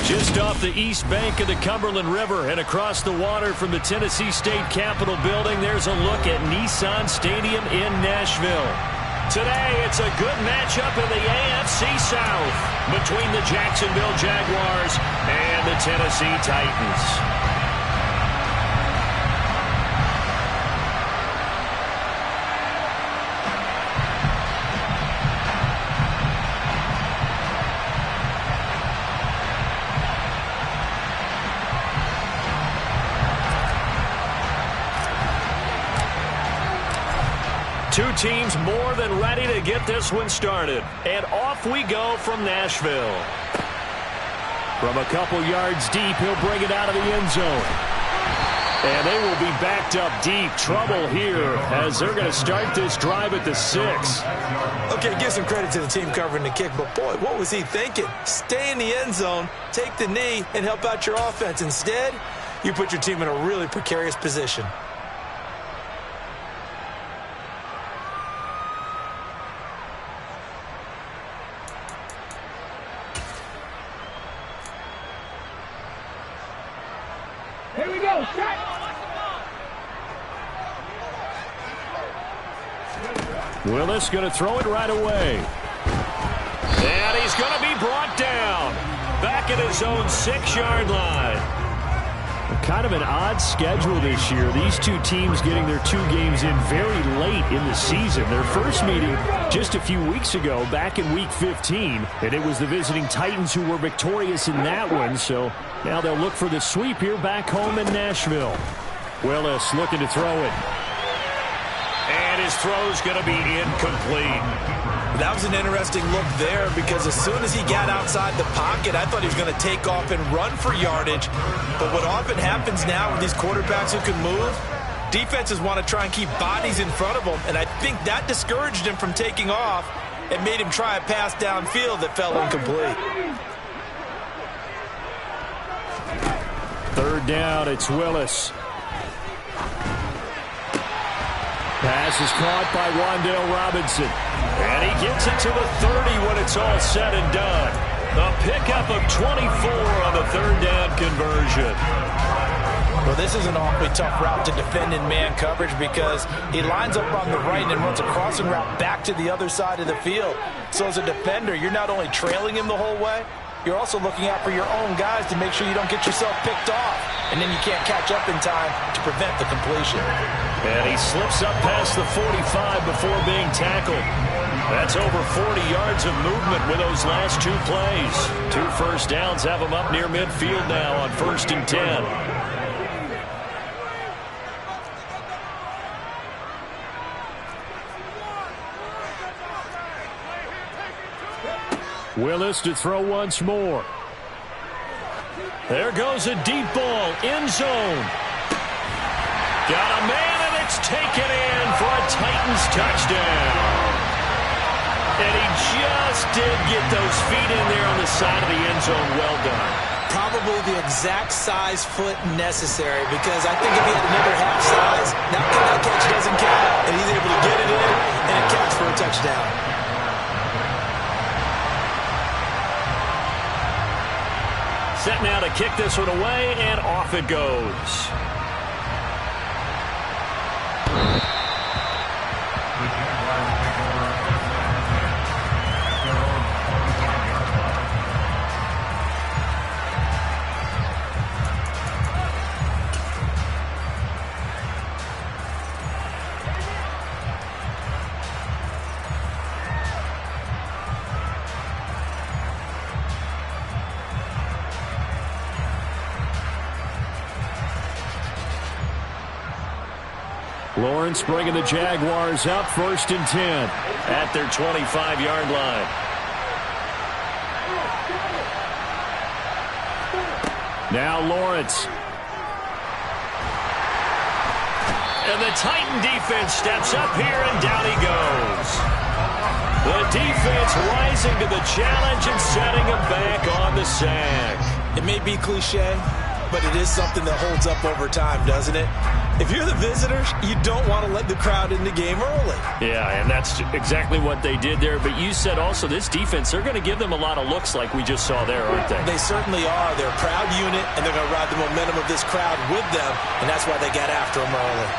Just off the east bank of the Cumberland River and across the water from the Tennessee State Capitol building, there's a look at Nissan Stadium in Nashville. Today, it's a good matchup in the AFC South between the Jacksonville Jaguars and the Tennessee Titans. Two teams more than ready to get this one started. And off we go from Nashville. From a couple yards deep, he'll bring it out of the end zone. And they will be backed up deep. Trouble here as they're going to start this drive at the 6. Okay, give some credit to the team covering the kick, but boy, what was he thinking? Stay in the end zone, take the knee, and help out your offense. Instead, you put your team in a really precarious position. Here we go, shot. Willis going to throw it right away. And he's going to be brought down. Back at his own 6-yard line. Kind of an odd schedule this year. These two teams getting their 2 games in very late in the season. Their first meeting just a few weeks ago, back in Week 15. And it was the visiting Titans who were victorious in that one. So now they'll look for the sweep here back home in Nashville. Willis looking to throw it. And his throw's going to be incomplete. That was an interesting look there because as soon as he got outside the pocket, I thought he was going to take off and run for yardage. But what often happens now with these quarterbacks who can move, defenses want to try and keep bodies in front of them, and I think that discouraged him from taking off and made him try a pass downfield that fell incomplete. 3rd down, it's Willis. Pass is caught by Wan'Dale Robinson. And he gets it to the 30 when it's all said and done. A pickup of 24 on the 3rd down conversion. Well, this is an awfully tough route to defend in man coverage because he lines up on the right and runs a crossing route back to the other side of the field. So as a defender, you're not only trailing him the whole way, you're also looking out for your own guys to make sure you don't get yourself picked off. And then you can't catch up in time to prevent the completion. And he slips up past the 45 before being tackled. That's over 40 yards of movement with those last 2 plays. 2 first downs have him up near midfield now on 1st and 10. Willis to throw once more. There goes a deep ball, end zone. Got a man, and it's taken in for a Titans touchdown. And he just did get those feet in there on the side of the end zone. Well done. Probably the exact size foot necessary because I think if he had another half size, that catch doesn't count. And he's able to get it in and it counts for a touchdown. Set now to kick this one away, and off it goes. Lawrence bringing the Jaguars up 1st and 10 at their 25-yard line. Now Lawrence. And the Titan defense steps up here, and down he goes. The defense rising to the challenge and setting him back on the sack. It may be cliche, but it is something that holds up over time, doesn't it? If you're the visitors, you don't want to let the crowd in the game early. Yeah, and that's exactly what they did there. But you said also this defense, they're going to give them a lot of looks like we just saw there, aren't they? They certainly are. They're a proud unit, and they're going to ride the momentum of this crowd with them, and that's why they got after them early.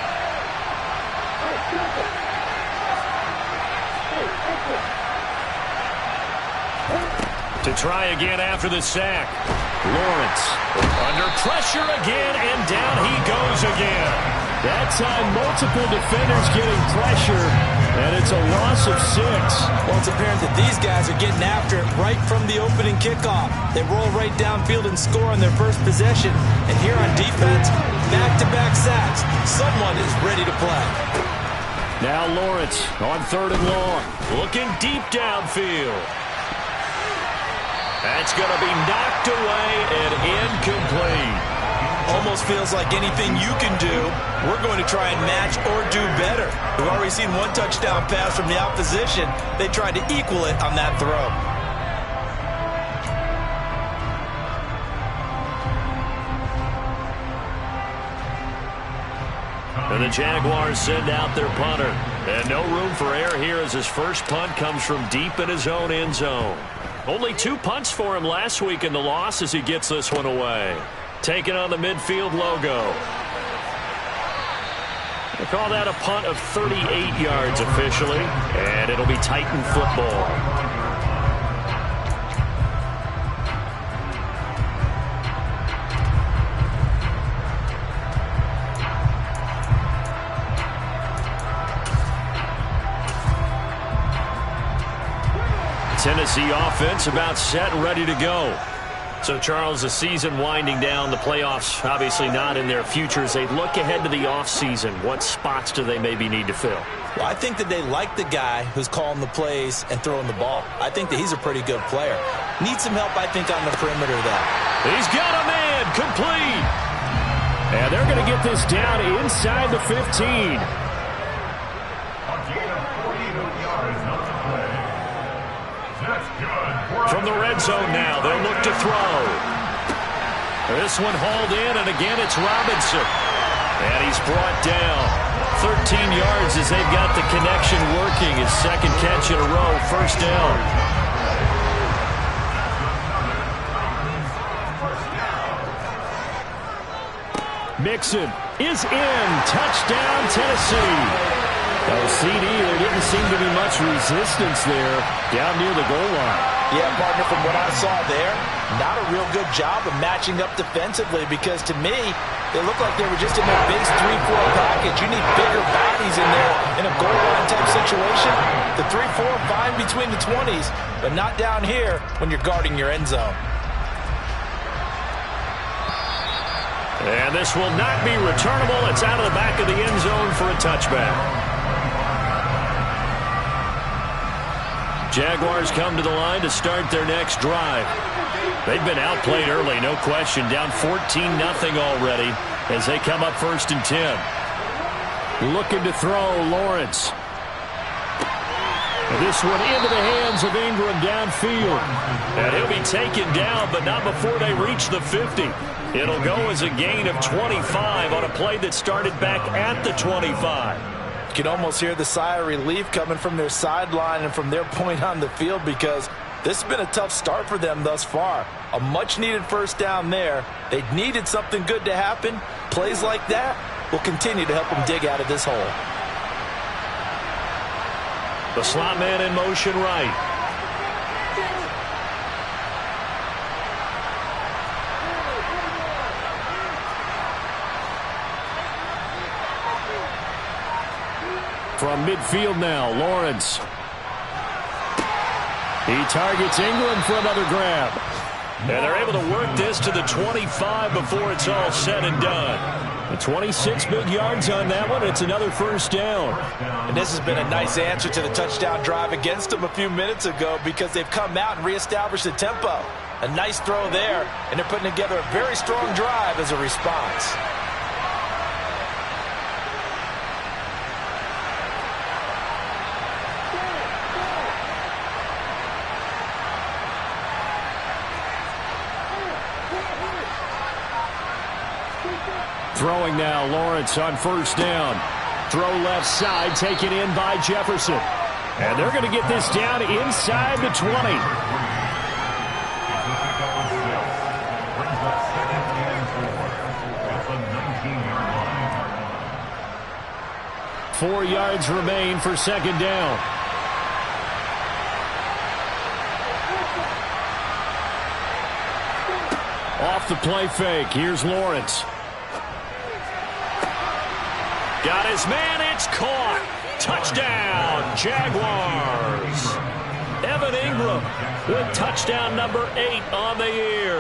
To try again after the sack. Lawrence under pressure again, and down he goes again. That time, multiple defenders getting pressure, and it's a loss of 6. Well, it's apparent that these guys are getting after it right from the opening kickoff. They roll right downfield and score on their first possession. And here on defense, back-to-back sacks. Someone is ready to play. Now Lawrence on 3rd and long, looking deep downfield. That's going to be knocked away and incomplete. Almost feels like anything you can do, we're going to try and match or do better. We've already seen one touchdown pass from the opposition. They tried to equal it on that throw. And the Jaguars send out their punter. And no room for error here as his first punt comes from deep in his own end zone. Only 2 punts for him last week in the loss as he gets this one away. Taking on the midfield logo. They call that a punt of 38 yards officially. And it'll be Titan football. Tennessee offense about set and ready to go. So, Charles, the season winding down, the playoffs obviously not in their futures. They look ahead to the offseason. What spots do they maybe need to fill? Well, I think that they like the guy who's calling the plays and throwing the ball. I think that he's a pretty good player. Needs some help, I think, on the perimeter, though. He's got a man, complete. And they're going to get this down inside the 15. From the red zone now, they'll look to throw. This one hauled in, and again it's Robinson. And he's brought down 13 yards as they've got the connection working. His second catch in a row, first down. Mixon is in. Touchdown, Tennessee. CD, there didn't seem to be much resistance there down near the goal line. Yeah, partner, from what I saw there, not a real good job of matching up defensively because to me, they look like they were just in their base 3-4 package. You need bigger bodies in there in a goal line type situation. The 3-4 fine between the 20s, but not down here when you're guarding your end zone. And this will not be returnable. It's out of the back of the end zone for a touchback. Jaguars come to the line to start their next drive. They've been outplayed early, no question. Down 14-0 already as they come up 1st and 10. Looking to throw, Lawrence. And this one into the hands of Ingram downfield. And he'll be taken down, but not before they reach the 50. It'll go as a gain of 25 on a play that started back at the 25. You can almost hear the sigh of relief coming from their sideline and from their point on the field because this has been a tough start for them thus far. A much-needed first down there. They needed something good to happen. Plays like that will continue to help them dig out of this hole. The slot man in motion right. From midfield now, Lawrence. He targets Ingram for another grab. And they're able to work this to the 25 before it's all said and done. The 26 big yards on that one. It's another first down. And this has been a nice answer to the touchdown drive against them a few minutes ago because they've come out and reestablished the tempo. A nice throw there, and they're putting together a very strong drive as a response. Throwing now, Lawrence on first down. Throw left side, taken in by Jefferson. And they're going to get this down inside the 20. 4 yards remain for second down. Off the play fake. Here's Lawrence. Got his man. It's caught. Touchdown, Jaguars. Evan Ingram with touchdown number 8 on the year.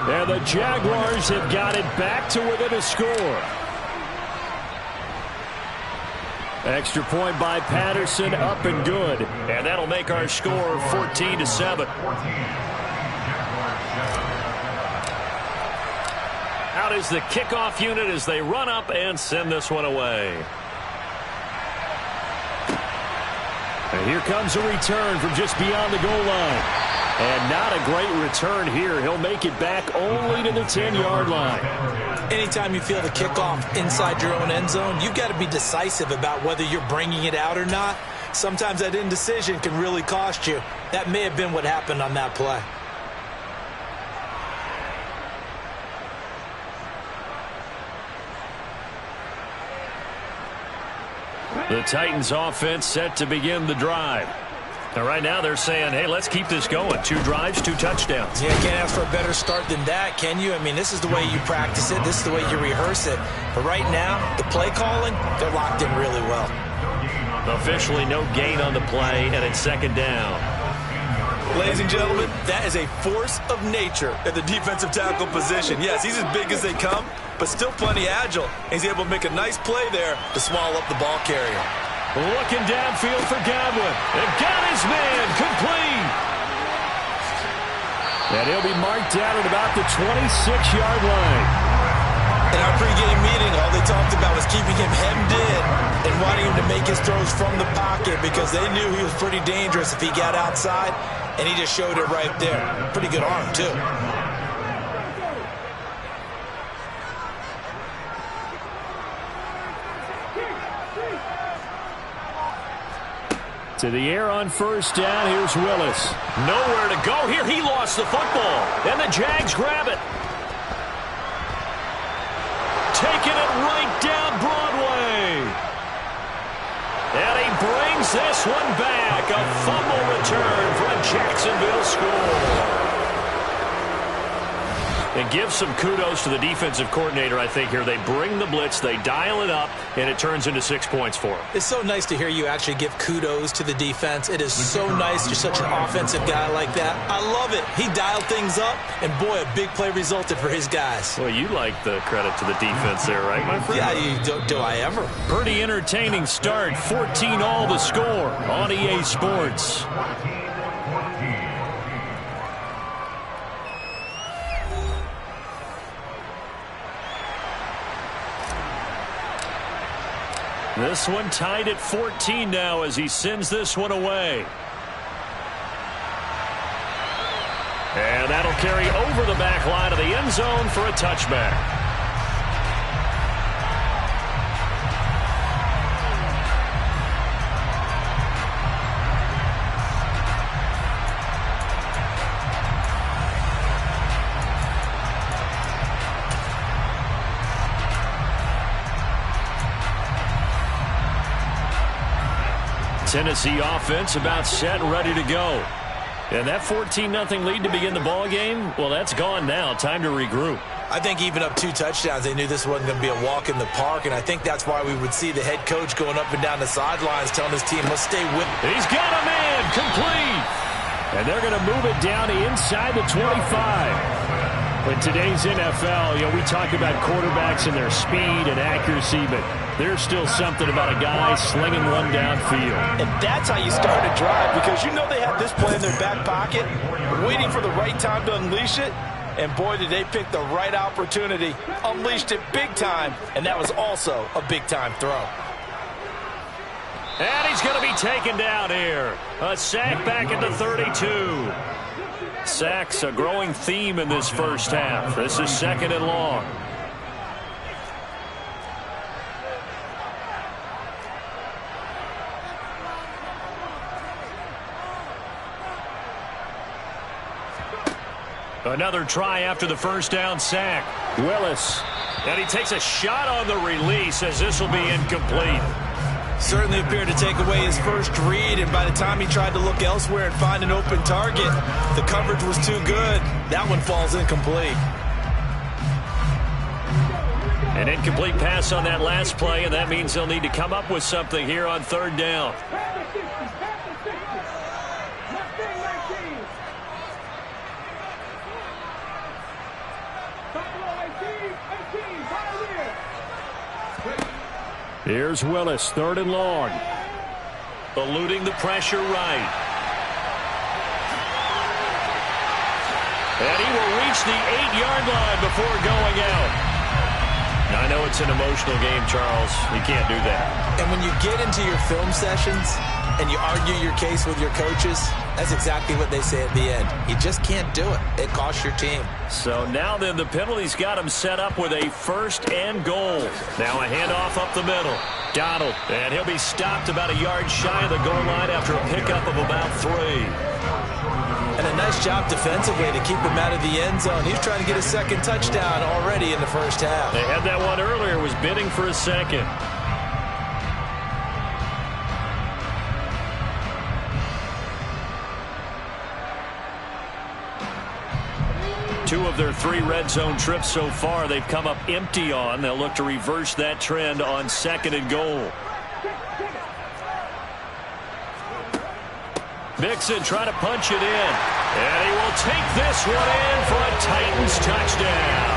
And the Jaguars have got it back to within a score. Extra point by Patterson, up and good. And that'll make our score 14-7. Out is the kickoff unit as they run up and send this one away. And here comes a return from just beyond the goal line. And not a great return here. He'll make it back only to the 10-yard line. Anytime you feel the kickoff inside your own end zone, you've got to be decisive about whether you're bringing it out or not. Sometimes that indecision can really cost you. That may have been what happened on that play. The Titans offense set to begin the drive. And right now they're saying, hey, let's keep this going. 2 drives, 2 touchdowns. Yeah, can't ask for a better start than that, can you? I mean, this is the way you practice it. This is the way you rehearse it. But right now, the play calling, they're locked in really well. Officially no gain on the play, and it's second down. Ladies and gentlemen, that is a force of nature at the defensive tackle position. Yes, he's as big as they come, but still plenty agile. He's able to make a nice play there to swallow up the ball carrier. Looking downfield for Godwin. And got his man complete. And he'll be marked down at about the 26-yard line. In our pregame meeting, all they talked about was keeping him hemmed in and wanting him to make his throws from the pocket because they knew he was pretty dangerous if he got outside, and he just showed it right there. Pretty good arm, too. To the air on first down. Here's Willis. Nowhere to go here. He lost the football. And the Jags grab it. Taking it right down Broadway. And he brings this one back. A fumble return for a Jacksonville score. And give some kudos to the defensive coordinator, I think, here. They bring the blitz, they dial it up, and it turns into 6 points for them. It's so nice to hear you actually give kudos to the defense. It is so nice. You're such an offensive guy like that. I love it. He dialed things up, and boy, a big play resulted for his guys. Well, you like the credit to the defense there, right, my friend? Yeah, do I ever? Pretty entertaining start. 14-all the score on EA Sports. This one tied at 14 now as he sends this one away. And that'll carry over the back line of the end zone for a touchback. Tennessee offense about set and ready to go. And that 14-0 lead to begin the ball game, well, that's gone now. Time to regroup. I think even up 2 touchdowns, they knew this wasn't going to be a walk in the park, and I think that's why we would see the head coach going up and down the sidelines telling his team, let's stay with it. He's got a man complete. And they're going to move it down inside the 25. In today's NFL, we talk about quarterbacks and their speed and accuracy, but there's still something about a guy slinging one downfield. And that's how you start a drive, because you know they have this play in their back pocket, waiting for the right time to unleash it. And boy, did they pick the right opportunity. Unleashed it big time, and that was also a big-time throw. And he's going to be taken down here. A sack back at the 32. Sacks a growing theme in this first half. This is 2nd and long. Another try after the first down sack. Willis. And he takes a shot on the release as this will be incomplete. Certainly appeared to take away his first read, and by the time he tried to look elsewhere and find an open target, the coverage was too good. That one falls incomplete. An incomplete pass on that last play, and that means they'll need to come up with something here on third down. Here's Willis, third and long. Eluding the pressure right. And he will reach the 8-yard line before going out. Now, I know it's an emotional game, Charles. You can't do that. And when you get into your film sessions and you argue your case with your coaches, that's exactly what they say at the end. You just can't do it. It costs your team. So now then, the penalty's got him set up with a first and goal. Now a handoff up the middle. Donald, and he'll be stopped about a yard shy of the goal line after a pickup of about 3. And a nice job defensively to keep him out of the end zone. He's trying to get a second touchdown already in the first half. They had that one earlier, was bidding for a second. Two of their 3 red zone trips so far, they've come up empty on. They'll look to reverse that trend on second and goal. Mixon trying to punch it in. And he will take this one in for a Titans touchdown.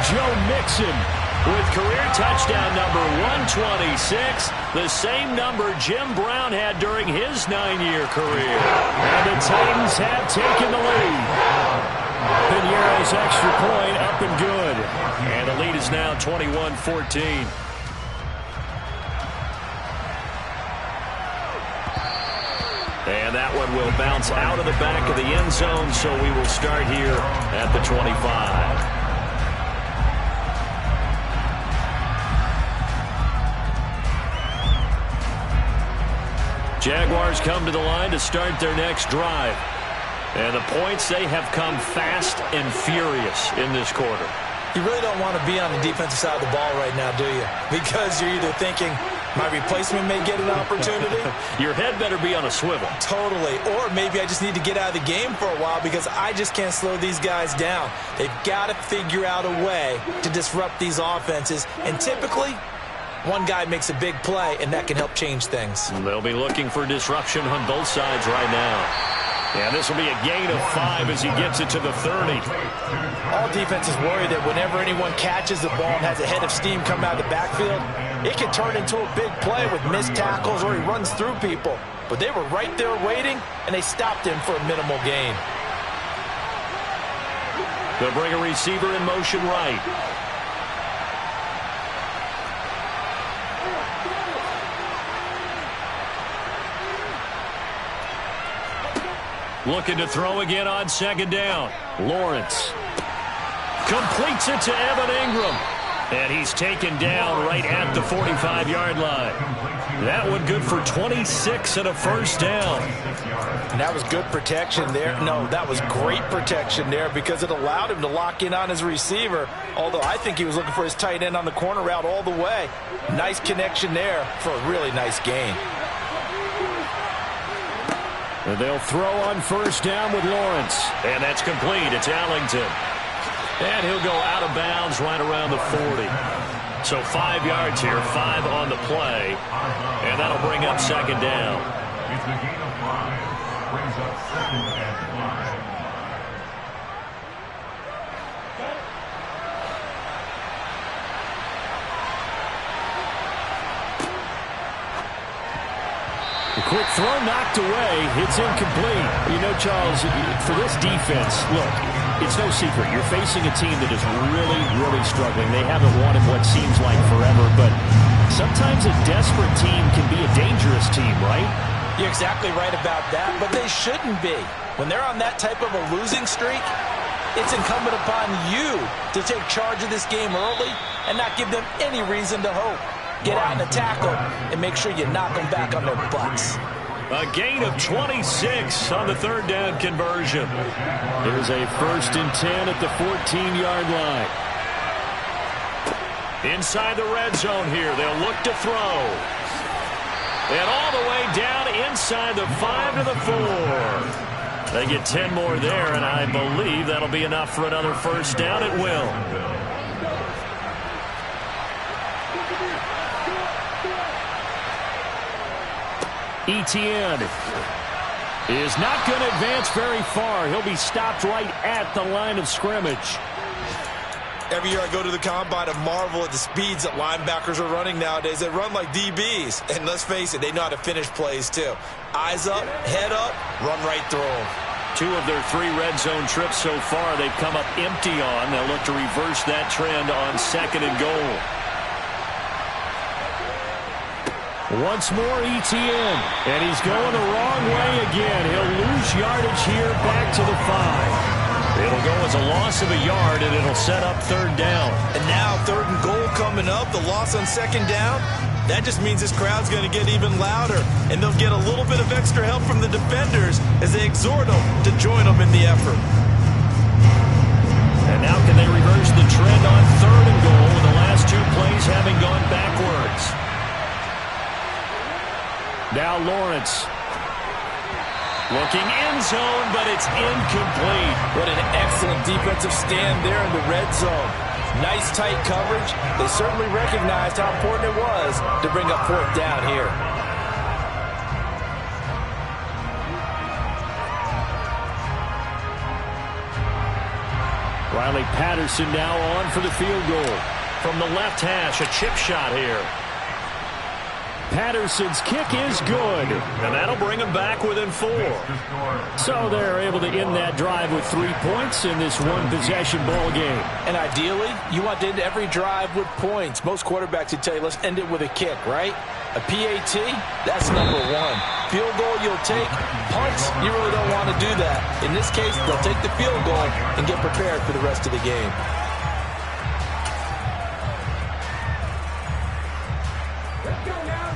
Joe Mixon with career touchdown number 126, the same number Jim Brown had during his 9-year career. And the Titans have taken the lead. Pinheiro's extra point up and good. And the lead is now 21-14. And that one will bounce out of the back of the end zone, so we will start here at the 25. Jaguars come to the line to start their next drive. And the points, they have come fast and furious in this quarter. You really don't want to be on the defensive side of the ball right now, do you? Because you're either thinking, my replacement may get an opportunity. Your head better be on a swivel. Totally. Or maybe I just need to get out of the game for a while because I just can't slow these guys down. They've got to figure out a way to disrupt these offenses. And typically, one guy makes a big play, and that can help change things. They'll be looking for disruption on both sides right now. And this will be a gain of 5 as he gets it to the 30. All defenses worry that whenever anyone catches the ball and has a head of steam come out of the backfield, it can turn into a big play with missed tackles or he runs through people. But they were right there waiting, and they stopped him for a minimal gain. They'll bring a receiver in motion right. Looking to throw again on second down. Lawrence completes it to Evan Ingram. And he's taken down right at the 45-yard line. That one good for 26 and a first down. And that was good protection there. No, that was great protection there because it allowed him to lock in on his receiver. Although I think he was looking for his tight end on the corner route all the way. Nice connection there for a really nice gain. And they'll throw on first down with Lawrence. And that's complete. It's Allington. And he'll go out of bounds right around the 40. So 5 yards here, 5 on the play. And that'll bring up second down. It's the gain of 5. Brings up second and 5. The quick throw knocked away. It's incomplete. You know, Charles, for this defense, look, it's no secret. You're facing a team that is really, really struggling. They haven't won in what seems like forever, but sometimes a desperate team can be a dangerous team, right? You're exactly right about that, but they shouldn't be. When they're on that type of a losing streak, it's incumbent upon you to take charge of this game early and not give them any reason to hope. Get out in the tackle and make sure you knock them back on their butts. A gain of 26 on the third down conversion. Here's a 1st and 10 at the 14-yard line. Inside the red zone here. They'll look to throw. And all the way down inside the 5 to the 4. They get 10 more there, and I believe that'll be enough for another first down. It will. Etienne is not going to advance very far. He'll be stopped right at the line of scrimmage. Every year I go to the combine and marvel at the speeds that linebackers are running nowadays. They run like DBs. And let's face it, they know how to finish plays too. Eyes up, head up, run right through them. 2 of their 3 red zone trips so far they've come up empty on. They'll look to reverse that trend on 2nd and goal. Once more Etienne. And he's going the wrong way again. He'll lose yardage here back to the 5. It'll go as a loss of a yard, and it'll set up 3rd down. And now 3rd and goal coming up. The loss on 2nd down. That just means this crowd's going to get even louder. And they'll get a little bit of extra help from the defenders as they exhort them to join them in the effort. And now can they reverse the trend on 3rd and goal with the last 2 plays having gone backwards? Now Lawrence. Looking end zone, but it's incomplete. What an excellent defensive stand there in the red zone. Nice tight coverage. They certainly recognized how important it was to bring up 4th down here. Riley Patterson now on for the field goal. From the left hash, a chip shot here. Patterson's kick is good, and that'll bring him back within 4. So they're able to end that drive with 3 points in this one-possession ball game. And ideally, you want to end every drive with points. Most quarterbacks would tell you, let's end it with a kick, right? A PAT, that's number 1. Field goal you'll take. Punts, you really don't want to do that. In this case, they'll take the field goal and get prepared for the rest of the game.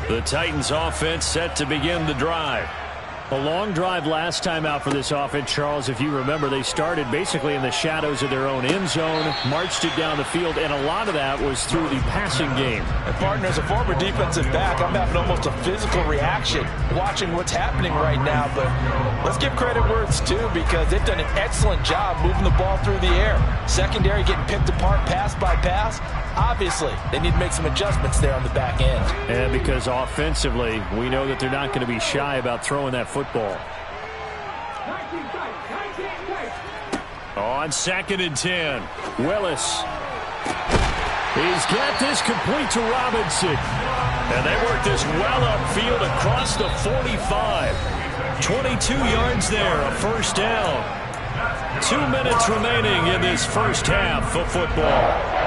The Titans offense set to begin the drive. A long drive last time out for this offense, Charles. If you remember, they started basically in the shadows of their own end zone, marched it down the field, and a lot of that was through the passing game. And partner, as a former defensive back, I'm having almost a physical reaction watching what's happening right now. But let's give credit where it's due, because they've done an excellent job moving the ball through the air. Secondary getting picked apart pass by pass. Obviously, they need to make some adjustments there on the back end. And because offensively, we know that they're not going to be shy about throwing that football. On 2nd and 10, Willis. He's got this complete to Robinson. And they work this well upfield across the 45. 22 yards there, a first down. 2 minutes remaining in this first half of football.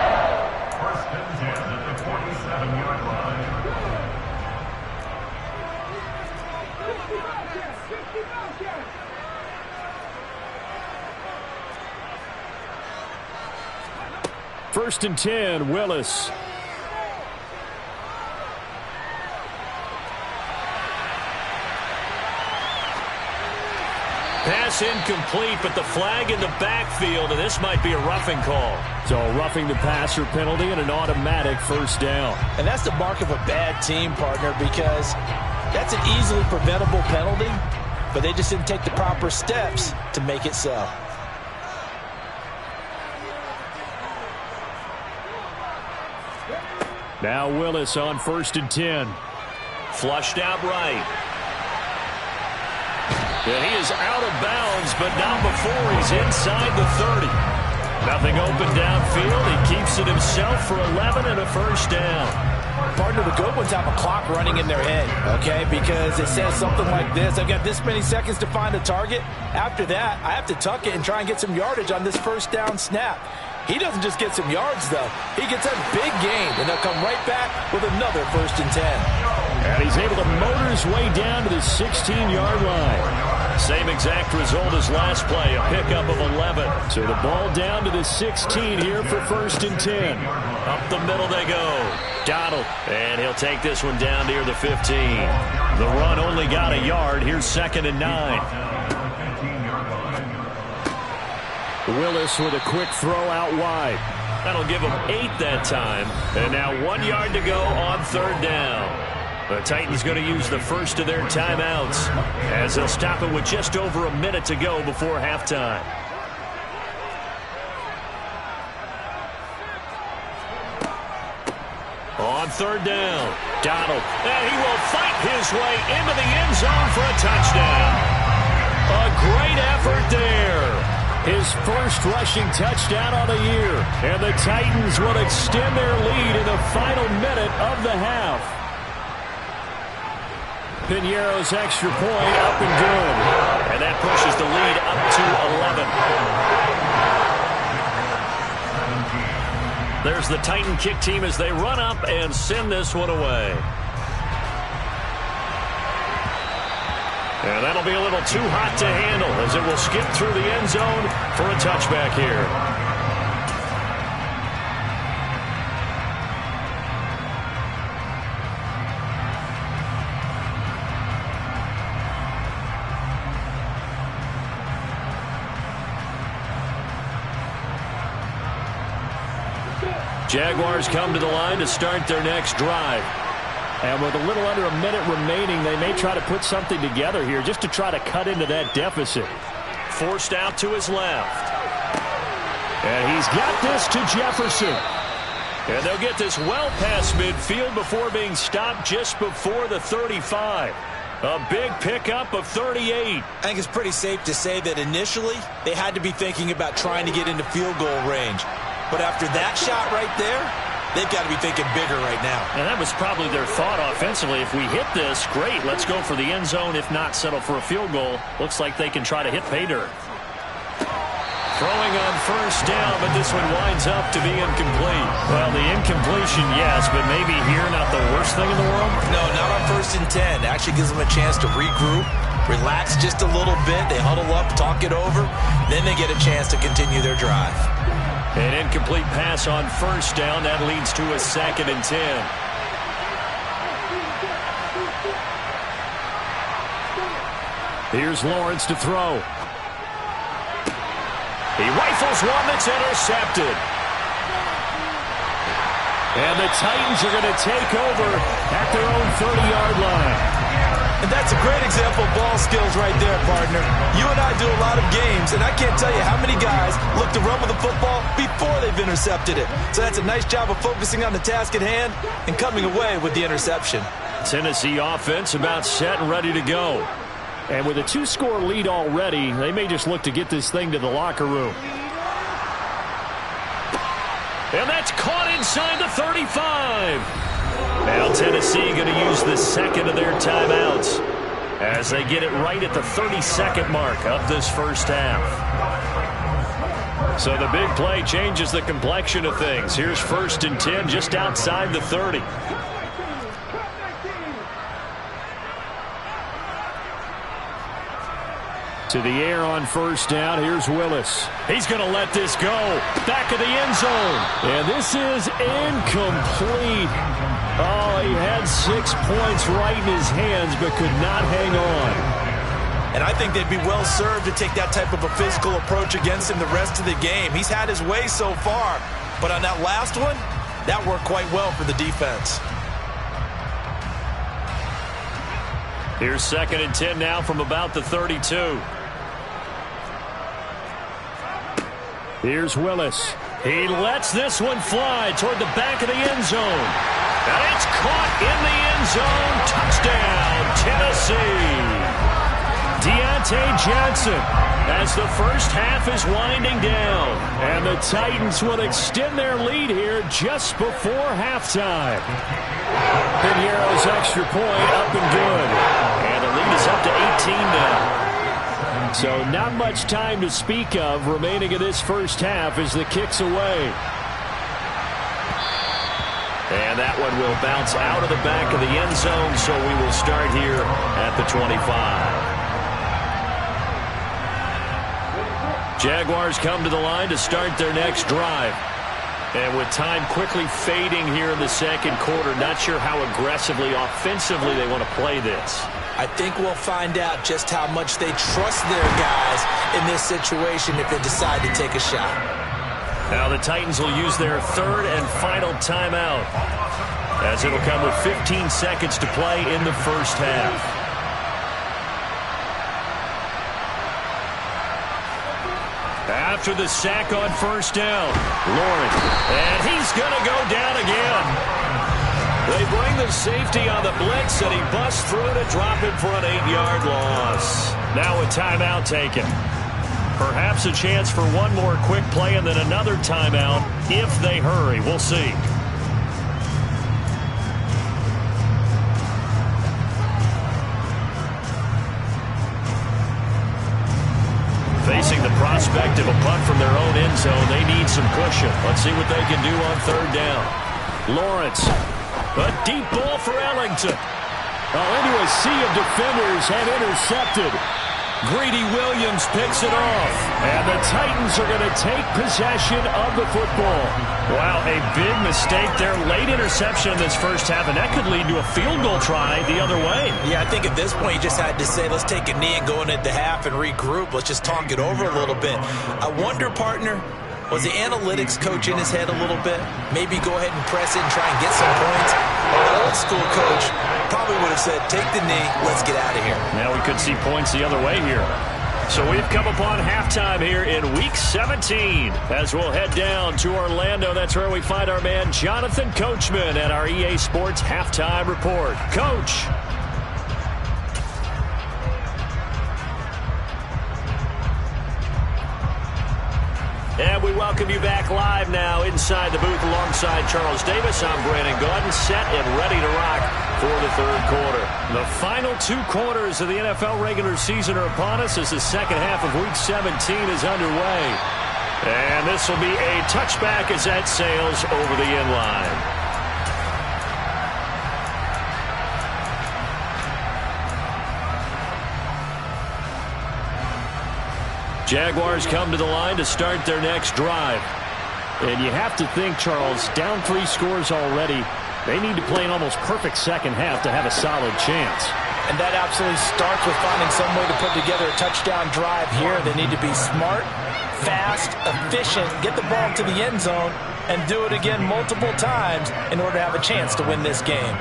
First and 10, Willis. Pass incomplete, but the flag in the backfield, and this might be a roughing call. So roughing the passer penalty and an automatic first down. And that's the mark of a bad team, partner, because that's an easily preventable penalty, but they just didn't take the proper steps to make it so. Now Willis on 1st and 10. Flushed out right. And he is out of bounds, but not before he's inside the 30. Nothing open downfield. He keeps it himself for 11 and a first down. Partner, the good ones have a clock running in their head, okay? Because it says something like this. I've got this many seconds to find a target. After that, I have to tuck it and try and get some yardage on this first down snap. He doesn't just get some yards, though. He gets a big gain, and they'll come right back with another 1st and 10. And he's able to motor his way down to the 16-yard line. Same exact result as last play, a pickup of 11. So the ball down to the 16 here for 1st and 10. Up the middle they go. Donald, and he'll take this one down near the 15. The run only got a yard. Here's 2nd and 9. Willis with a quick throw out wide. That'll give him 8 that time. And now 1 yard to go on 3rd down. The Titans going to use the first of their timeouts as they'll stop it with just over a minute to go before halftime. On 3rd down, Donald, and he will fight his way into the end zone for a touchdown. A great effort there. His first rushing touchdown of the year. And the Titans will extend their lead in the final minute of the half. Piñeiro's extra point up and good. And that pushes the lead up to 11. There's the Titan kick team as they run up and send this one away. And that'll be a little too hot to handle as it will skip through the end zone for a touchback here. Jaguars come to the line to start their next drive. And with a little under a minute remaining, they may try to put something together here just to try to cut into that deficit. Forced out to his left. And he's got this to Jefferson. And they'll get this well past midfield before being stopped just before the 35. A big pickup of 38. I think it's pretty safe to say that initially they had to be thinking about trying to get into field goal range. But after that shot right there, they've got to be thinking bigger right now. And that was probably their thought offensively. If we hit this, great, let's go for the end zone. If not, settle for a field goal. Looks like they can try to hit pay dirt. Throwing on 1st down, but this one winds up to be incomplete. Well, the incompletion, yes, but maybe here not the worst thing in the world? No, not on 1st and 10. Actually gives them a chance to regroup, relax just a little bit. They huddle up, talk it over. Then they get a chance to continue their drive. An incomplete pass on 1st down. That leads to a 2nd and 10. Here's Lawrence to throw. He rifles one that's intercepted. And the Titans are going to take over at their own 30-yard line. And that's a great example of ball skills right there, partner. You and I do a lot of games, and I can't tell you how many guys look to run with the football before they've intercepted it. So that's a nice job of focusing on the task at hand and coming away with the interception. Tennessee offense about set and ready to go. And with a 2-score lead already, they may just look to get this thing to the locker room. And that's caught inside the 35. Now Tennessee going to use the second of their timeouts as they get it right at the 32nd mark of this first half. So the big play changes the complexion of things. Here's 1st and 10 just outside the 30. To the air on 1st down. Here's Willis. He's going to let this go. Back of the end zone. And this is incomplete. Oh, he had 6 points right in his hands but could not hang on. And I think they'd be well served to take that type of a physical approach against him the rest of the game. He's had his way so far. But on that last one, that worked quite well for the defense. Here's 2nd and 10 now from about the 32. Here's Willis. He lets this one fly toward the back of the end zone. And it's caught in the end zone. Touchdown, Tennessee. Deontay Johnson as the first half is winding down. And the Titans will extend their lead here just before halftime. Piñeiro's extra point up and good. And the lead is up to 18 now. So not much time to speak of remaining in this first half as the kick's away. And that one will bounce out of the back of the end zone, so we will start here at the 25. Jaguars come to the line to start their next drive. And with time quickly fading here in the second quarter, not sure how aggressively, offensively they want to play this. I think we'll find out just how much they trust their guys in this situation if they decide to take a shot. Now the Titans will use their third and final timeout, as it'll come with 15 seconds to play in the first half. After the sack on first down, Lawrence, and he's going to go down again. They bring the safety on the blitz, and he busts through to drop it for an 8-yard loss. Now a timeout taken. Perhaps a chance for one more quick play and then another timeout if they hurry. We'll see. Facing the prospect of a punt from their own end zone, they need some cushion. Let's see what they can do on third down. Lawrence, a deep ball for Ellington. Into a sea of defenders and intercepted. Greedy Williams picks it off. And the Titans are going to take possession of the football. Wow, a big mistake there. Late interception in this first half, and that could lead to a field goal try the other way. Yeah, I think at this point you just had to say, let's take a knee and go into the half and regroup. Let's just talk it over a little bit. I wonder, partner, was the analytics coach in his head a little bit? Maybe go ahead and press it and try and get some points. The old school coach probably would have said, take the knee, let's get out of here. Now we could see points the other way here. So we've come upon halftime here in Week 17 as we'll head down to Orlando. That's where we find our man Jonathan Coachman at our EA Sports Halftime Report. Coach. And we welcome you back live now inside the booth alongside Charles Davis. I'm Brandon Gaudin, set and ready to rock for the third quarter. The final 2 quarters of the NFL regular season are upon us as the second half of Week 17 is underway. And this will be a touchback as that sails over the end line. Jaguars come to the line to start their next drive. And you have to think, Charles, down 3 scores already. They need to play an almost perfect second half to have a solid chance. And that absolutely starts with finding some way to put together a touchdown drive here. They need to be smart, fast, efficient, get the ball to the end zone, and do it again multiple times in order to have a chance to win this game.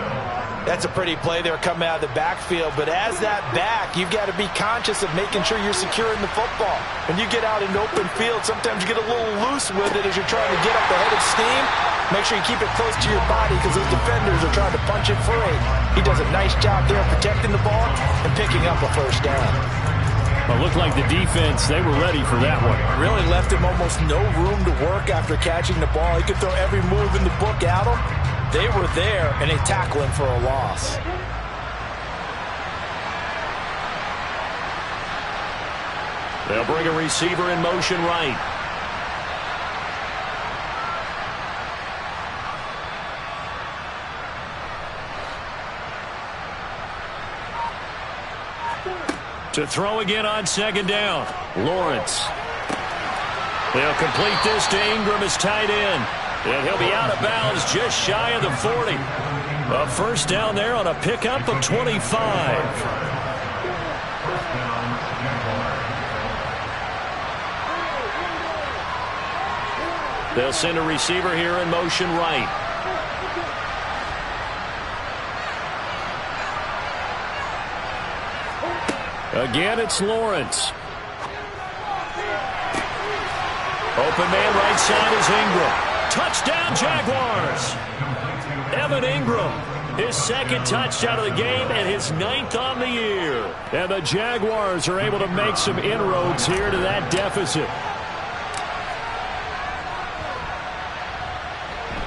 That's a pretty play there coming out of the backfield, but as that back, you've got to be conscious of making sure you're securing the football. When you get out in open field, sometimes you get a little loose with it as you're trying to get up the head of steam. Make sure you keep it close to your body because those defenders are trying to punch it free. He does a nice job there protecting the ball and picking up a first down. Well, it looked like the defense, they were ready for that one. Really left him almost no room to work after catching the ball. He could throw every move in the book at him. They were there, and they tackle him for a loss. They'll bring a receiver in motion right. To throw again on second down. Lawrence. They'll complete this to Ingram as tight end. And he'll be out of bounds just shy of the 40. A first down there on a pickup of 25. They'll send a receiver here in motion right. Again, it's Lawrence. Open man right side is Ingram. Touchdown, Jaguars. Evan Ingram, his second touchdown of the game and his 9th on the year. And the Jaguars are able to make some inroads here to that deficit.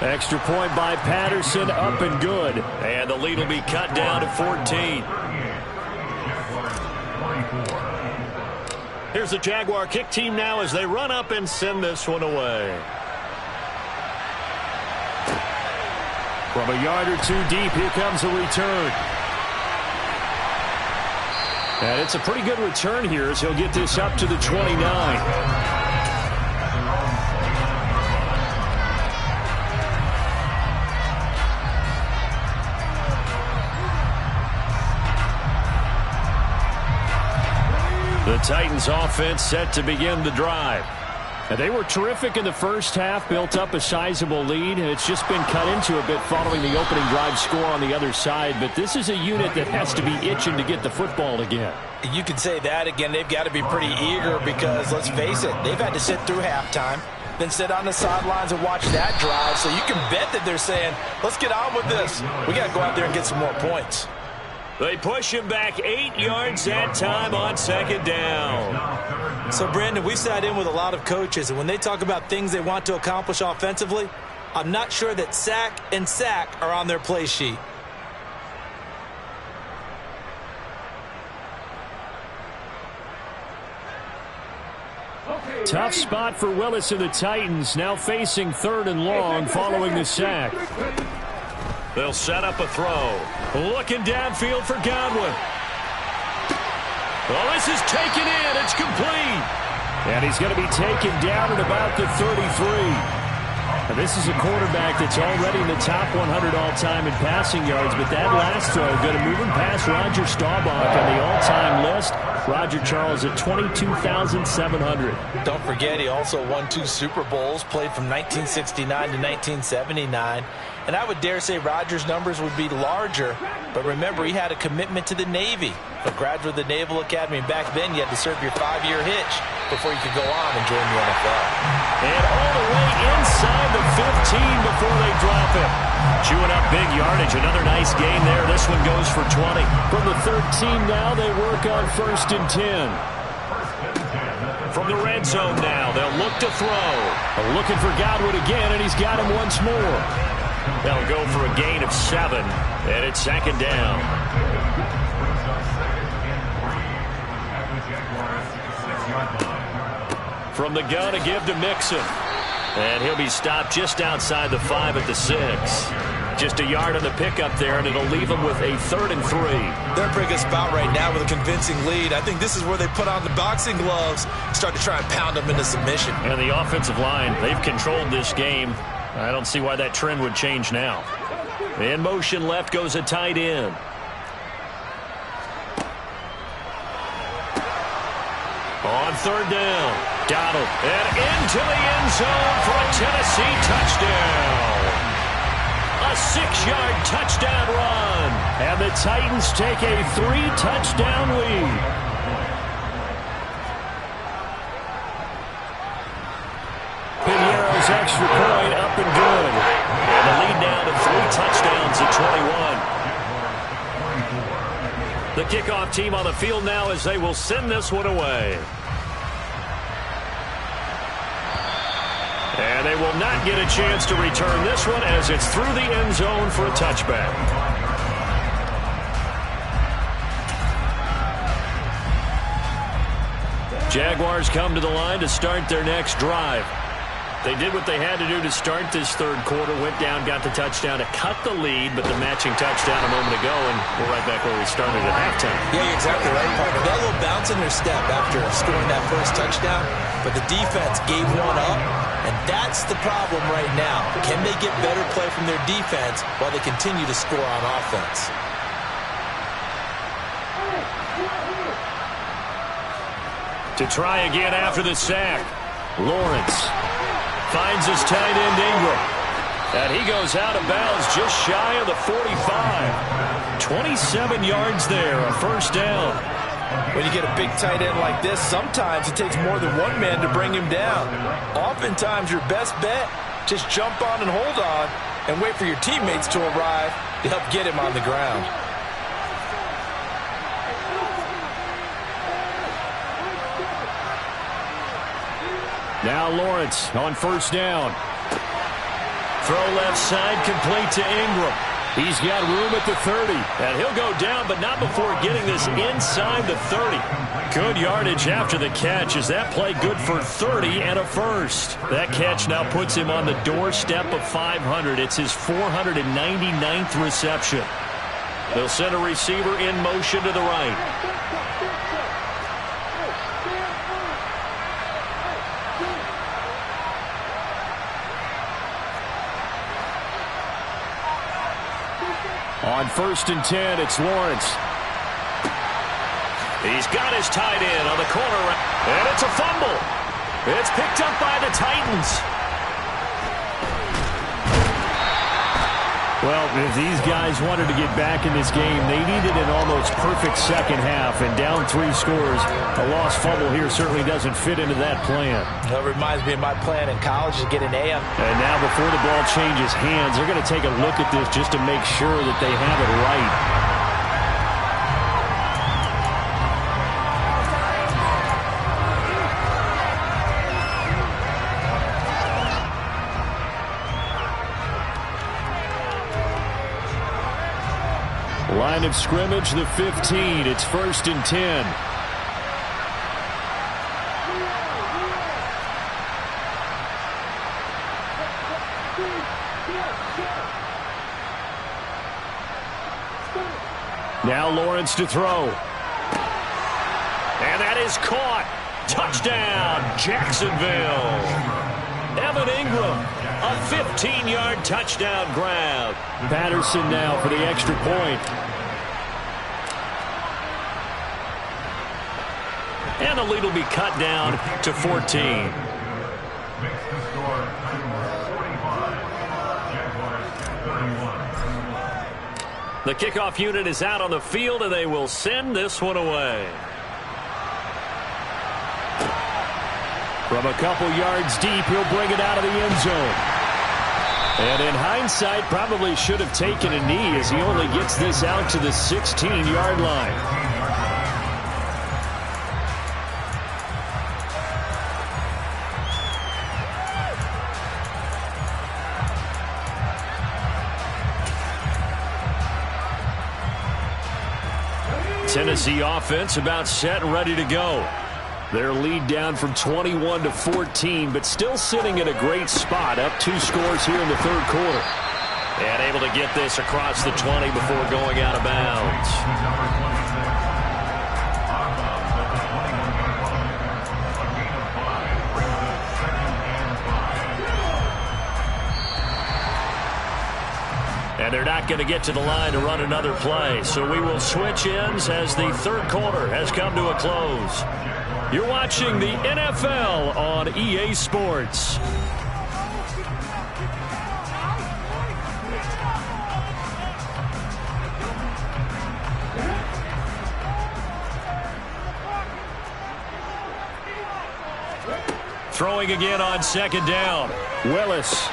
Extra point by Patterson, up and good. And the lead will be cut down to 14. Here's the Jaguar kick team now as they run up and send this one away. From a yard or 2 deep, here comes a return. And it's a pretty good return here as he'll get this up to the 29. Titans offense set to begin the drive. And they were terrific in the first half, built up a sizable lead. It's just been cut into a bit following the opening drive score on the other side. But this is a unit that has to be itching to get the football again. You can say that again. They've got to be pretty eager because, let's face it, they've had to sit through halftime, then sit on the sidelines and watch that drive. So you can bet that they're saying, let's get on with this. We got to go out there and get some more points. They push him back 8 yards that time on second down. So, Brandon, we sat in with a lot of coaches, and when they talk about things they want to accomplish offensively, I'm not sure that sack and sack are on their play sheet. Tough spot for Willis and the Titans, now facing 3rd and long following the sack. They'll set up a throw. Looking downfield for Godwin. Well, this is taken in. It's complete. And he's going to be taken down at about the 33. Now, this is a quarterback that's already in the top 100 all-time in passing yards, but that last throw going to move him past Roger Staubach on the all-time list. Roger Charles at 22,700. Don't forget, he also won 2 Super Bowls, played from 1969 to 1979. And I would dare say Roger's numbers would be larger, but remember, he had a commitment to the Navy. A graduate of the Naval Academy, and back then you had to serve your 5-year hitch before you could go on and join the NFL. And all the way inside the 15 before they drop him. Chewing up big yardage. Another nice gain there. This one goes for 20. From the 13 now, they work on 1st and 10. From the red zone now, they'll look to throw. Looking for Godwin again, and he's got him once more. They'll go for a gain of 7, and it's 2nd down. From the gun, a give to Mixon. And he'll be stopped just outside the 5 at the 6. Just a yard on the pickup there, and it'll leave them with a 3rd and 3. They're in a pretty good spot right now with a convincing lead. I think this is where they put on the boxing gloves, start to try and pound them into submission. And the offensive line, they've controlled this game. I don't see why that trend would change now. In motion left goes a tight end. On 3rd down, Donald, and into the end zone for a Tennessee touchdown. A 6-yard touchdown run. And the Titans take a 3-touchdown lead. Pinheiro's extra point up and good. And the lead now to 3 touchdowns at 21. The kickoff team on the field now as they will send this one away. And they will not get a chance to return this one as it's through the end zone for a touchback. Jaguars come to the line to start their next drive. They did what they had to do to start this 3rd quarter, went down, got the touchdown to cut the lead, but the matching touchdown a moment ago, and we're right back where we started at halftime. Yeah, you're exactly right, partner. They had a little bounce in their step after scoring that first touchdown, but the defense gave one up, and that's the problem right now. Can they get better play from their defense while they continue to score on offense? To try again after the sack, Lawrence finds his tight end Ingram. And he goes out of bounds just shy of the 45. 27 yards there, a 1st down. When you get a big tight end like this, sometimes it takes more than one man to bring him down. Oftentimes, your best bet, just jump on and hold on and wait for your teammates to arrive to help get him on the ground. Now Lawrence on 1st down. Throw left side, complete to Ingram. He's got room at the 30. And he'll go down, but not before getting this inside the 30. Good yardage after the catch. Is that play good for 30 and a 1st? That catch now puts him on the doorstep of 500. It's his 499th reception. They'll send a receiver in motion to the right. On 1st and 10, it's Lawrence. He's got his tight end on the corner, and it's a fumble. It's picked up by the Titans. Well, if these guys wanted to get back in this game, they needed an almost perfect second half, and down 3 scores. A lost fumble here certainly doesn't fit into that plan. That reminds me of my plan in college to get an A. And now before the ball changes hands, they're going to take a look at this just to make sure that they have it right. Line of scrimmage, the 15. It's 1st and 10. Now Lawrence to throw. And that is caught. Touchdown, Jacksonville. Evan Ingram, a 15-yard touchdown grab. Patterson now for the extra point. And the lead will be cut down to 14. Makes the score 45. Jaguars 31. The kickoff unit is out on the field, and they will send this one away. From a couple yards deep, he'll bring it out of the end zone. And in hindsight, probably should have taken a knee as he only gets this out to the 16-yard line. Tennessee offense about set and ready to go. Their lead down from 21 to 14, but still sitting at a great spot, up 2 scores here in the 3rd quarter. And able to get this across the 20 before going out of bounds. And they're not going to get to the line to run another play. So we will switch ends as the 3rd quarter has come to a close. You're watching the NFL on EA Sports. Throwing again on 2nd down. Willis.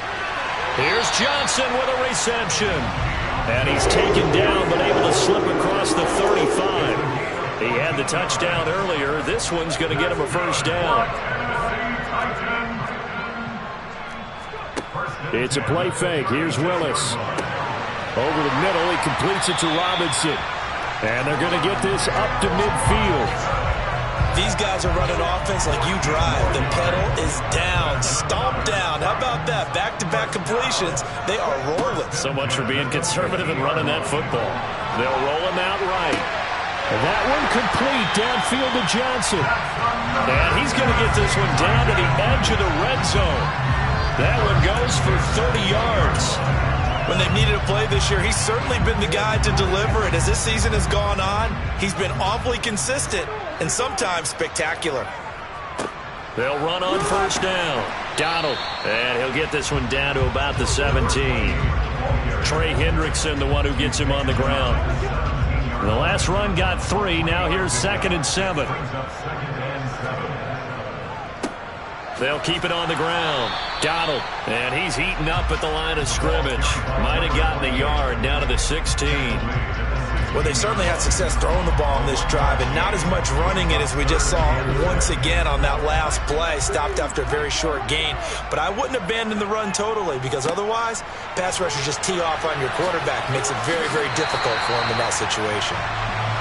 Here's Johnson with a reception. And he's taken down but able to slip across the 35. He had the touchdown earlier. This one's going to get him a 1st down. It's a play fake. Here's Willis. Over the middle, he completes it to Robinson. And they're going to get this up to midfield. These guys are running offense like you drive. The pedal is down, stomped down. How about that? Back-to-back completions. They are rolling. So much for being conservative and running that football. They'll roll him out right. And that one complete downfield to Johnson. And he's going to get this one down to the edge of the red zone. That one goes for 30 yards. When they've needed a play this year, he's certainly been the guy to deliver it. As this season has gone on, he's been awfully consistent and sometimes spectacular. They'll run on 1st down. Donald. And he'll get this one down to about the 17. Trey Hendrickson, the one who gets him on the ground. The last run got 3. Now here's 2nd and 7. They'll keep it on the ground. Donald. And he's heating up at the line of scrimmage. Might have gotten a yard down to the 16. Well, they certainly had success throwing the ball on this drive and not as much running it as we just saw once again on that last play. Stopped after a very short gain. But I wouldn't abandon the run totally because otherwise, pass rushers just tee off on your quarterback. Makes it very, very difficult for him in that situation.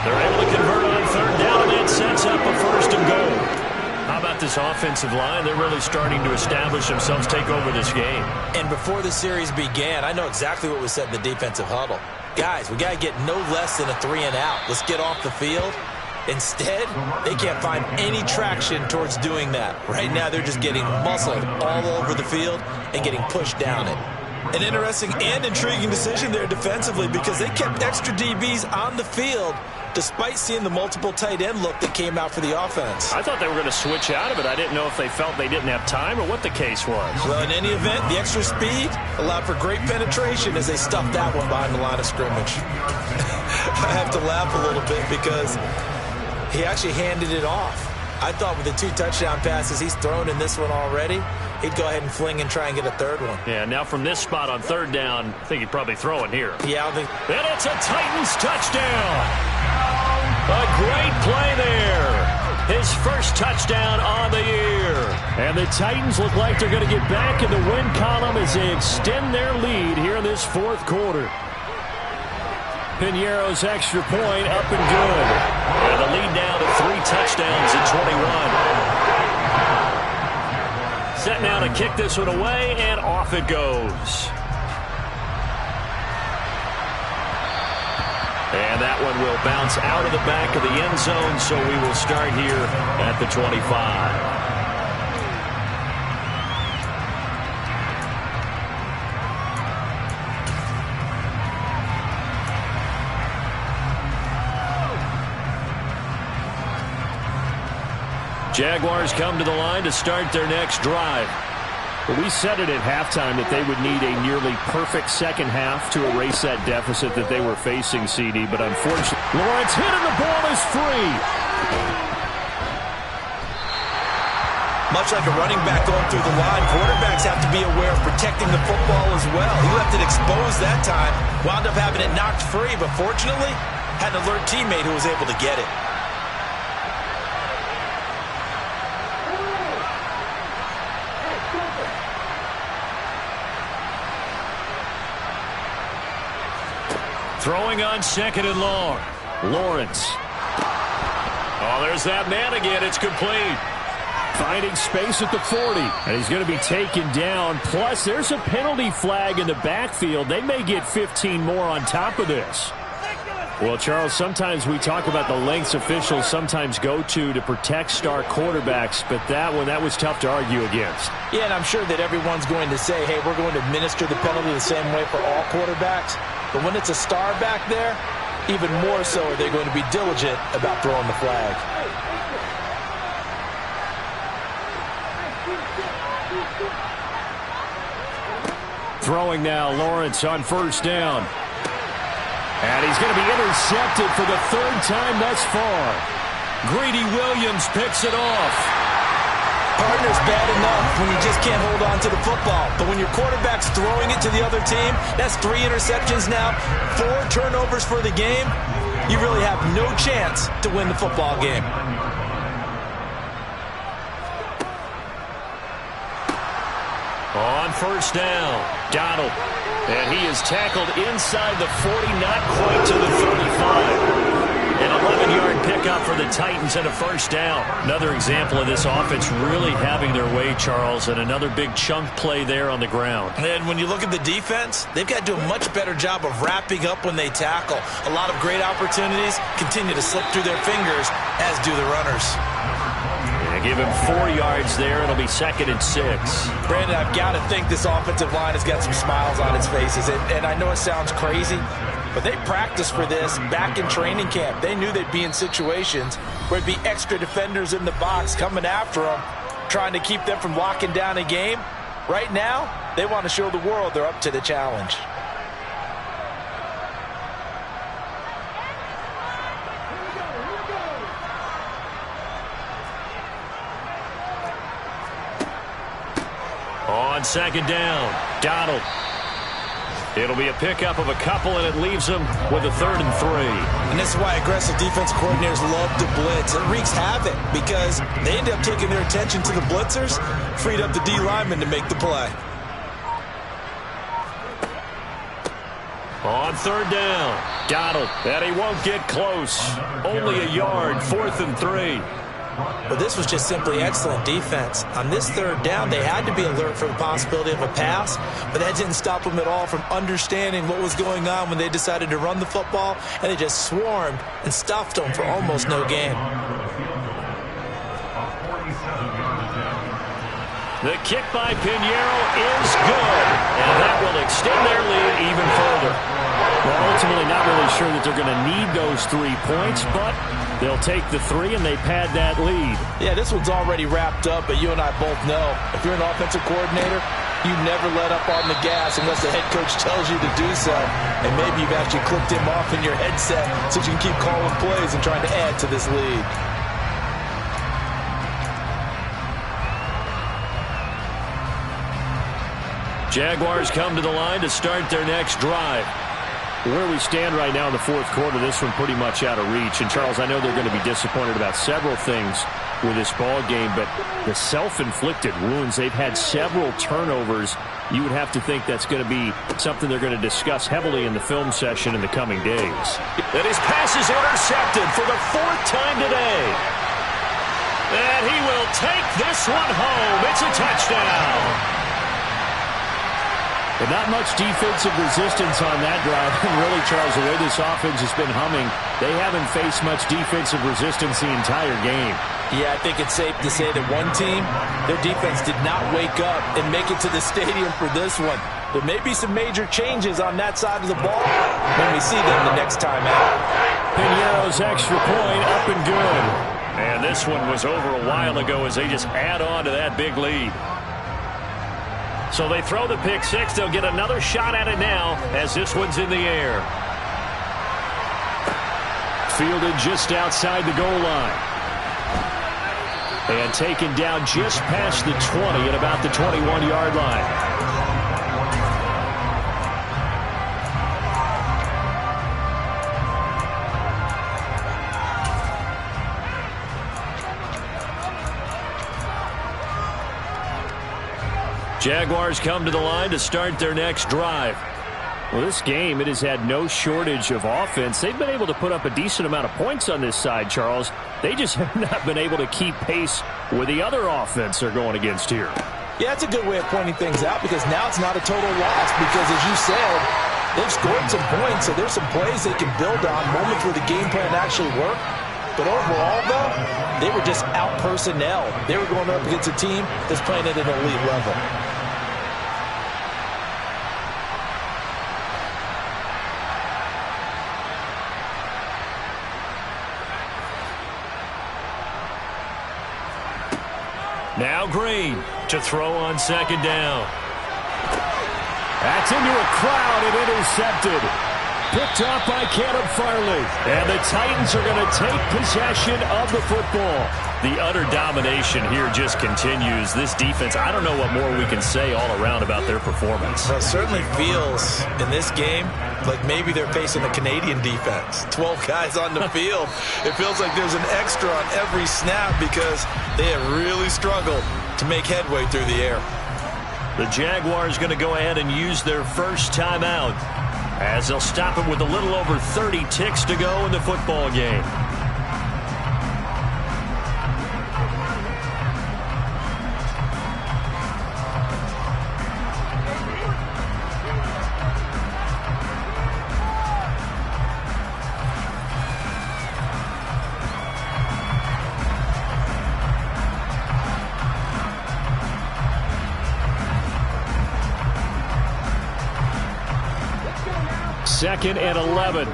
They're able to convert on 3rd down, and that sets up a 1st and goal. How about this offensive line? They're really starting to establish themselves, take over this game. And before the series began, I know exactly what was said in the defensive huddle. Guys, we got to get no less than a 3-and-out. Let's get off the field. Instead, they can't find any traction towards doing that. Right now, they're just getting muscled all over the field and getting pushed down it. An interesting and intriguing decision there defensively because they kept extra DBs on the field despite seeing the multiple tight end look that came out for the offense. I thought they were going to switch out of it. I didn't know if they felt they didn't have time or what the case was. Well, in any event, the extra speed allowed for great penetration as they stuffed that one behind the line of scrimmage. I have to laugh a little bit because he actually handed it off. I thought with the 2 touchdown passes he's thrown in this one already, he'd go ahead and fling and try and get a third one. Yeah, now from this spot on 3rd down, I think he'd probably throw it here. Yeah, and it's a Titans touchdown. A great play there. His first touchdown on the year. And the Titans look like they're going to get back in the win column as they extend their lead here in this 4th quarter. Piñeiro's extra point up and good. And the lead now to 3 touchdowns in 21. Set now to kick this one away, and off it goes. And that one will bounce out of the back of the end zone, so we will start here at the 25. Jaguars come to the line to start their next drive. But we said it at halftime that they would need a nearly perfect second half to erase that deficit that they were facing, CD. But unfortunately, Lawrence hit and the ball is free. Much like a running back going through the line, quarterbacks have to be aware of protecting the football as well. He left it exposed that time, wound up having it knocked free, but fortunately had an alert teammate who was able to get it. Throwing on 2nd and long. Lawrence. Oh, there's that man again. It's complete. Finding space at the 40. And he's going to be taken down. Plus, there's a penalty flag in the backfield. They may get 15 more on top of this. Well, Charles, sometimes we talk about the lengths officials sometimes go to protect star quarterbacks, but that was tough to argue against. Yeah, and I'm sure that everyone's going to say, hey, we're going to administer the penalty the same way for all quarterbacks. But when it's a star back there, even more so are they going to be diligent about throwing the flag. Throwing now, Lawrence on 1st down. And he's going to be intercepted for the 3rd time thus far. Greedy Williams picks it off. Partner's bad enough when you just can't hold on to the football. But when your quarterback's throwing it to the other team, that's 3 interceptions now, 4 turnovers for the game. You really have no chance to win the football game. On 1st down, Donald. And he is tackled inside the 40, not quite to the 35. An 11-yard pickup for the Titans and a 1st down. Another example of this offense really having their way, Charles, and another big chunk play there on the ground. And when you look at the defense, they've got to do a much better job of wrapping up when they tackle. A lot of great opportunities continue to slip through their fingers, as do the runners. And give him 4 yards there. It'll be 2nd and 6. Brandon, I've got to think this offensive line has got some smiles on its faces. And I know it sounds crazy, but they practiced for this back in training camp. They knew they'd be in situations where it'd be extra defenders in the box coming after them, trying to keep them from locking down a game. Right now, they want to show the world they're up to the challenge. On 2nd down, Donald. It'll be a pickup of a couple, and it leaves them with a 3rd and 3. And this is why aggressive defense coordinators love to blitz. It wreaks havoc because they end up taking their attention to the blitzers, freed up the D lineman to make the play. On 3rd down, Donald. And he won't get close. Only a yard, 4th and 3. But this was just simply excellent defense. On this 3rd down, they had to be alert for the possibility of a pass, but that didn't stop them at all from understanding what was going on when they decided to run the football, and they just swarmed and stuffed them for almost no gain. The kick by Pinheiro is good, and that will extend their lead even further. Well, ultimately not really sure that they're going to need those 3 points, but they'll take the 3 and they pad that lead. Yeah, this one's already wrapped up, but you and I both know if you're an offensive coordinator, you never let up on the gas unless the head coach tells you to do so. And maybe you've actually clicked him off in your headset so you can keep calling plays and trying to add to this lead. Jaguars come to the line to start their next drive. Where we stand right now in the fourth quarter, this one pretty much out of reach. And, Charles, I know they're going to be disappointed about several things with this ball game, but the self-inflicted wounds, they've had several turnovers. You would have to think that's going to be something they're going to discuss heavily in the film session in the coming days. And his pass is intercepted for the 4th time today. And he will take this one home. It's a touchdown. But not much defensive resistance on that drive. And really, Charles, the way this offense has been humming, they haven't faced much defensive resistance the entire game. Yeah, I think it's safe to say that one team, their defense did not wake up and make it to the stadium for this one. There may be some major changes on that side of the ball when we see them the next time out. Pinheiro's extra point up and good. And this one was over a while ago as they just add on to that big lead. So they throw the pick six. They'll get another shot at it now as this one's in the air. Fielded just outside the goal line. And taken down just past the 20 at about the 21-yard line. Jaguars come to the line to start their next drive. Well, this game, it has had no shortage of offense. They've been able to put up a decent amount of points on this side, Charles. They just have not been able to keep pace with the other offense they're going against here. Yeah, that's a good way of pointing things out because now it's not a total loss because, as you said, they've scored some points, so there's some plays they can build on, moments where the game plan actually worked. But overall, though, they were just out personnel. They were going up against a team that's playing at an elite level. Now Green to throw on second down. That's into a crowd and intercepted. Picked off by Caleb Farley. And the Titans are going to take possession of the football. The utter domination here just continues. This defense, I don't know what more we can say all around about their performance. Well, it certainly feels in this game like maybe they're facing a Canadian defense. 12 guys on the field. It feels like there's an extra on every snap because they have really struggled to make headway through the air. The Jaguars going to go ahead and use their first timeout as they'll stop it with a little over 30 ticks to go in the football game. Second and 11.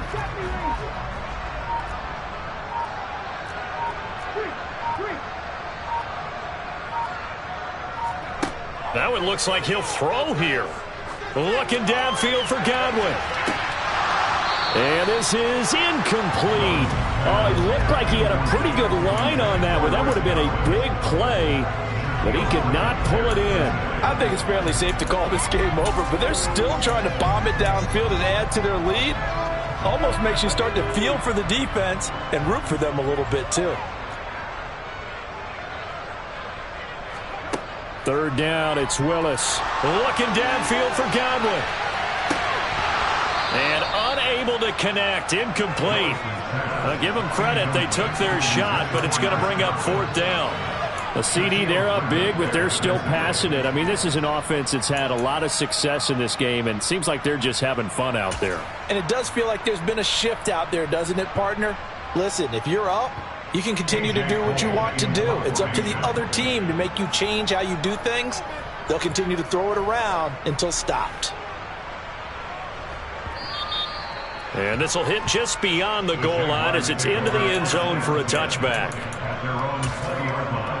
That one looks like he'll throw here. Looking downfield for Godwin. And this is incomplete. Oh, it looked like he had a pretty good line on that one. That would have been a big play, but he could not pull it in. I think it's fairly safe to call this game over, but they're still trying to bomb it downfield and add to their lead. Almost makes you start to feel for the defense and root for them a little bit, too. Third down, it's Willis. Looking downfield for Godwin. And unable to connect, incomplete. I'll give them credit, they took their shot, but it's going to bring up fourth down. A CD, they're up big, but they're still passing it. I mean, this is an offense that's had a lot of success in this game, and it seems like they're just having fun out there. And it does feel like there's been a shift out there, doesn't it, partner? Listen, if you're up, You can continue to do what you want to do. It's up to the other team to make you change how you do things. They'll continue to throw it around until stopped. And this will hit just beyond the goal line as it's into the end zone for a touchback. At their own 7-yard line.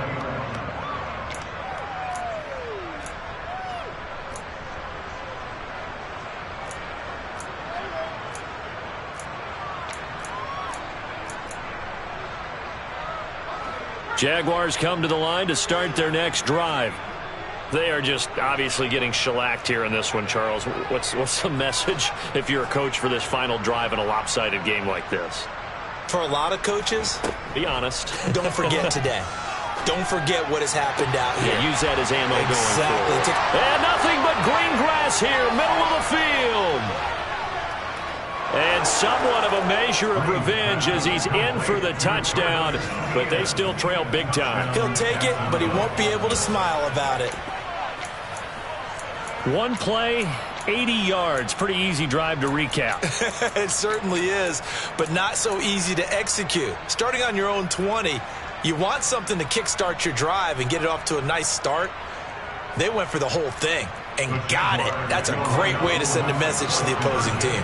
Jaguars come to the line to start their next drive. They are just obviously getting shellacked here in this one, Charles. What's the message if you're a coach for this final drive in a lopsided game like this? For a lot of coaches, be honest. Don't forget today. Don't forget what has happened out here. Yeah, use that as ammo going Exactly. forward. And nothing but green grass here, middle of the field. And somewhat of a measure of revenge as he's in for the touchdown, but they still trail big time. He'll take it, but he won't be able to smile about it. One play, 80 yards. Pretty easy drive to recap. It certainly is, but not so easy to execute. Starting on your own 20, you want something to kickstart your drive and get it off to a nice start. They went for the whole thing and got it. That's a great way to send a message to the opposing team.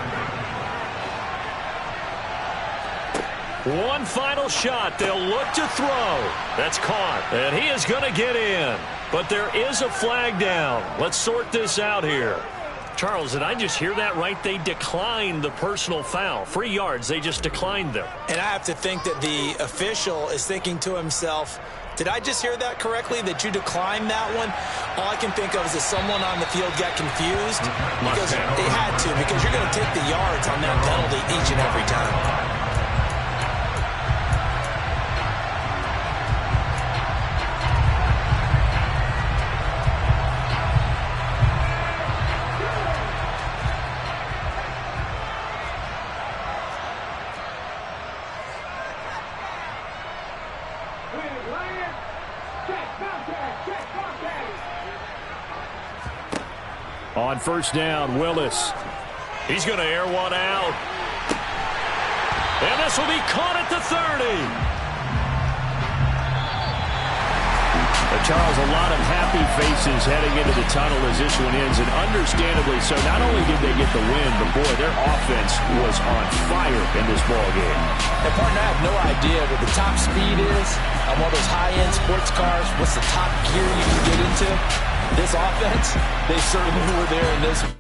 One final shot. They'll look to throw. That's caught. And he is going to get in. But there is a flag down. Let's sort this out here. Charles, did I just hear that right? They declined the personal foul. 3 yards. They just declined them. And I have to think that the official is thinking to himself, did I just hear that correctly, that you declined that one? All I can think of is that someone on the field got confused because they had to, because you're going to take the yards on that penalty each and every time. On first down, Willis. He's going to air one out. And this will be caught at the 30. Charles, a lot of happy faces heading into the tunnel as this one ends, and understandably so. Not only did they get the win, but, boy, their offense was on fire in this ballgame. And, partner, I have no idea what the top speed is on one of those high-end sports cars. What's the top gear you can get into? This offense, they certainly were there in this one.